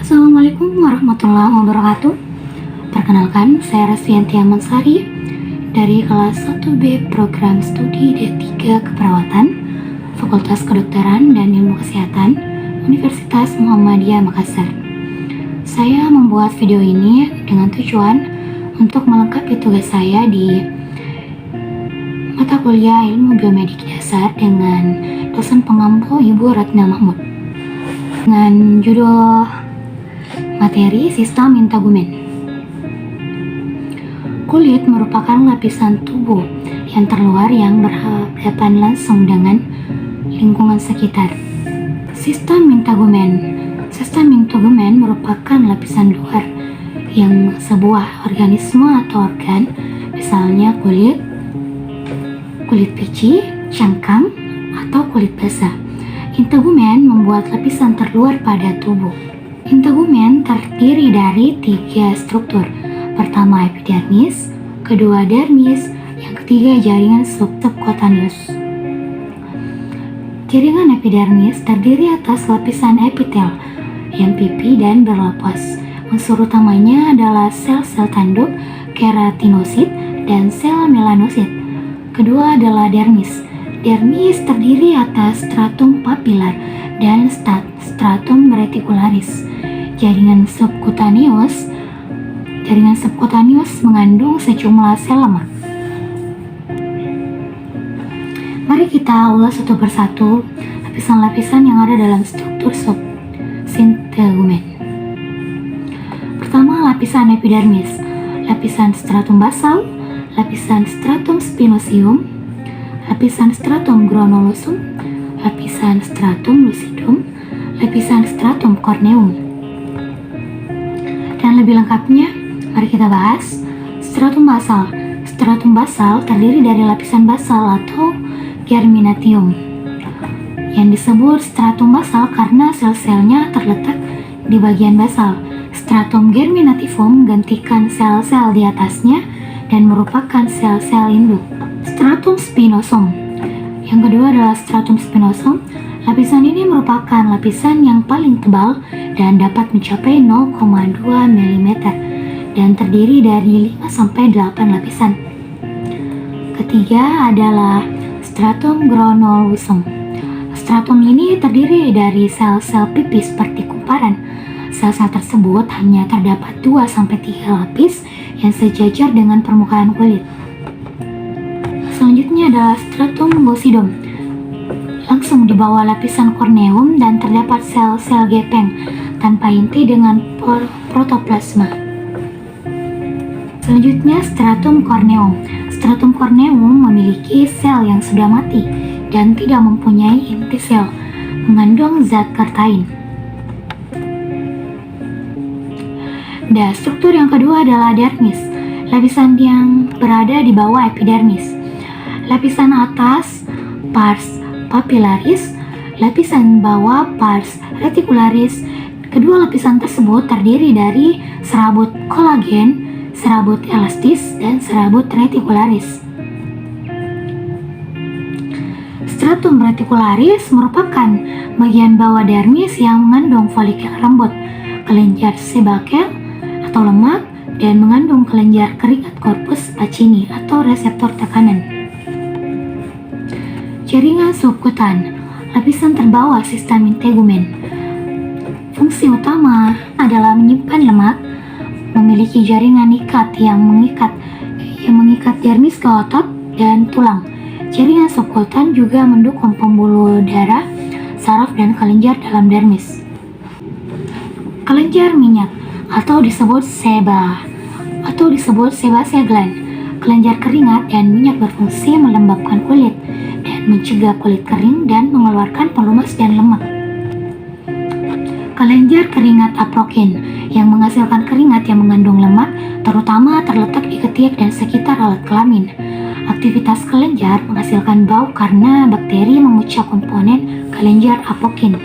Assalamualaikum warahmatullahi wabarakatuh. Perkenalkan, saya Resvianti Amansari dari kelas 1B Program Studi D3 Keperawatan, Fakultas Kedokteran dan Ilmu Kesehatan, Universitas Muhammadiyah Makassar. Saya membuat video ini dengan tujuan untuk melengkapi tugas saya di mata kuliah Ilmu Biomedik Dasar dengan dosen pengampu Ibu Ratna Mahmud dengan judul materi sistem integumen. Kulit merupakan lapisan tubuh yang terluar yang berhadapan langsung dengan lingkungan sekitar. Sistem integumen merupakan lapisan luar yang sebuah organisme atau organ, misalnya kulit pici, cangkang, atau kulit basah. Integumen membuat lapisan terluar pada tubuh. Integumen terdiri dari 3 struktur. Pertama epidermis, kedua dermis, yang ketiga jaringan subcutaneus. Jaringan epidermis terdiri atas lapisan epitel yang pipi dan berlapas. Unsur utamanya adalah sel-sel tanduk, keratinosit, dan sel melanosit. Kedua adalah dermis. Dermis terdiri atas stratum papilar dan stratum reticularis. Jaringan subcutaneus mengandung sejumlah sel lemak. Mari kita ulas satu persatu lapisan-lapisan yang ada dalam struktur integumen. Pertama, lapisan epidermis, lapisan stratum basal, lapisan stratum spinosum, lapisan stratum granulosum, lapisan stratum lucidum, lapisan stratum corneum. Dan lebih lengkapnya, mari kita bahas stratum basal. Stratum basal terdiri dari lapisan basal atau germinatium yang disebut stratum basal karena sel-selnya terletak di bagian basal. Stratum germinativum menggantikan sel-sel di atasnya dan merupakan sel-sel induk. Stratum spinosum. Yang kedua adalah stratum spinosum. Lapisan ini merupakan lapisan yang paling tebal dan dapat mencapai 0,2 mm dan terdiri dari 5-8 lapisan. Ketiga adalah stratum granulosum. Stratum ini terdiri dari sel-sel pipi seperti kumparan. Sel-sel tersebut hanya terdapat 2-3 lapis yang sejajar dengan permukaan kulit. Selanjutnya adalah stratum lucidum. Langsung di bawah lapisan corneum dan terdapat sel-sel gepeng tanpa inti dengan protoplasma. Selanjutnya stratum corneum. Stratum corneum memiliki sel yang sudah mati dan tidak mempunyai inti sel, mengandung zat kartain. Dan struktur yang kedua adalah dermis, lapisan yang berada di bawah epidermis. Lapisan atas pars papilaris, lapisan bawah pars reticularis. Kedua lapisan tersebut terdiri dari serabut kolagen, serabut elastis, dan serabut reticularis. Stratum reticularis merupakan bagian bawah dermis yang mengandung folikel rambut, kelenjar sebakel atau lemak, dan mengandung kelenjar keringat corpus Pacini atau reseptor tekanan. Jaringan subkutan, lapisan terbawah sistem integumen. Fungsi utama adalah menyimpan lemak, memiliki jaringan ikat yang mengikat dermis ke otot dan tulang. Jaringan subkutan juga mendukung pembuluh darah, saraf, dan kelenjar dalam dermis. Kelenjar minyak atau disebut sebasea gland. Kelenjar keringat dan minyak berfungsi melembabkan kulit dan mencegah kulit kering dan mengeluarkan pelumas dan lemak. Kelenjar keringat apocrine yang menghasilkan keringat yang mengandung lemak, terutama terletak di ketiak dan sekitar alat kelamin. Aktivitas kelenjar menghasilkan bau karena bakteri memucak komponen kelenjar apocrine.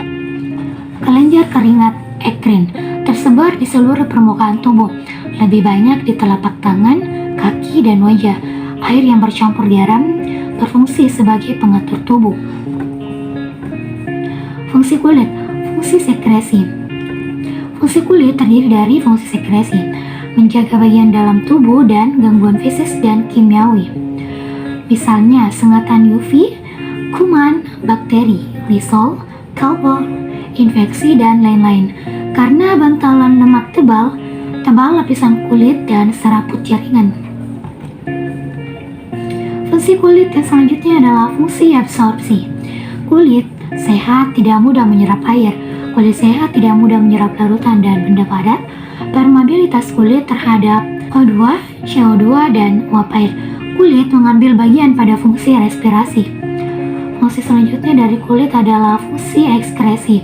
Kelenjar keringat ekrine tersebar di seluruh permukaan tubuh, lebih banyak di telapak tangan, kaki, dan wajah. Air yang bercampur garam berfungsi sebagai pengatur tubuh. Fungsi kulit, fungsi sekresi. Fungsi kulit terdiri dari fungsi sekresi, menjaga bagian dalam tubuh dan gangguan fisik dan kimiawi. Misalnya sengatan UV, kuman, bakteri, lisol, kalpol, infeksi, dan lain-lain. Karena bantalan lemak tebal lapisan kulit dan serabut jaringan. Fungsi kulit yang selanjutnya adalah fungsi absorpsi. Kulit sehat tidak mudah menyerap air. Kulit sehat tidak mudah menyerap larutan dan benda padat. Permeabilitas kulit terhadap O2, CO2, dan uap air. Kulit mengambil bagian pada fungsi respirasi. Fungsi selanjutnya dari kulit adalah fungsi ekskresi.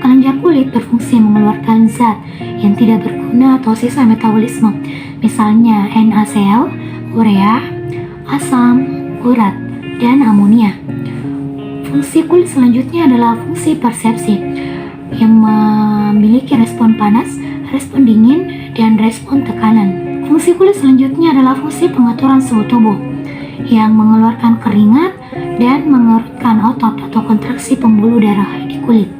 Kelenjar kulit berfungsi mengeluarkan zat yang tidak berguna atau sisa metabolisme, misalnya NaCl, urea, asam, urat, dan amonia. Fungsi kulit selanjutnya adalah fungsi persepsi yang memiliki respon panas, respon dingin, dan respon tekanan. Fungsi kulit selanjutnya adalah fungsi pengaturan suhu tubuh yang mengeluarkan keringat dan mengerutkan otot atau kontraksi pembuluh darah di kulit.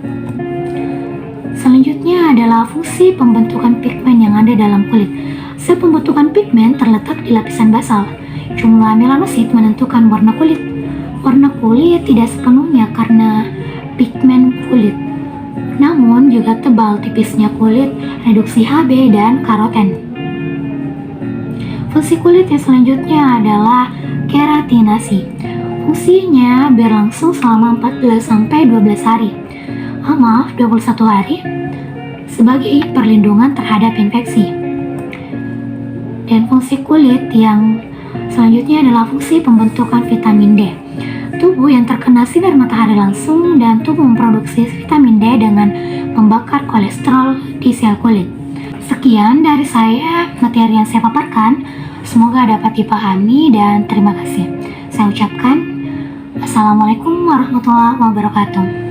Selanjutnya adalah fungsi pembentukan pigmen yang ada dalam kulit. Sel pembentukan pigmen terletak di lapisan basal. Jumlah melanosit menentukan warna kulit. Warna kulit tidak sepenuhnya karena pigmen kulit, namun juga tebal tipisnya kulit, reduksi HB, dan karoten. Fungsi kulit yang selanjutnya adalah keratinasi. Fungsinya berlangsung selama 14-12 hari. 21 hari sebagai perlindungan terhadap infeksi. Dan fungsi kulit yang selanjutnya adalah fungsi pembentukan vitamin D. Tubuh yang terkena sinar matahari langsung dan tubuh memproduksi vitamin D dengan membakar kolesterol di sel kulit. Sekian dari saya materi yang saya paparkan. Semoga dapat dipahami dan terima kasih. Saya ucapkan Assalamualaikum warahmatullahi wabarakatuh.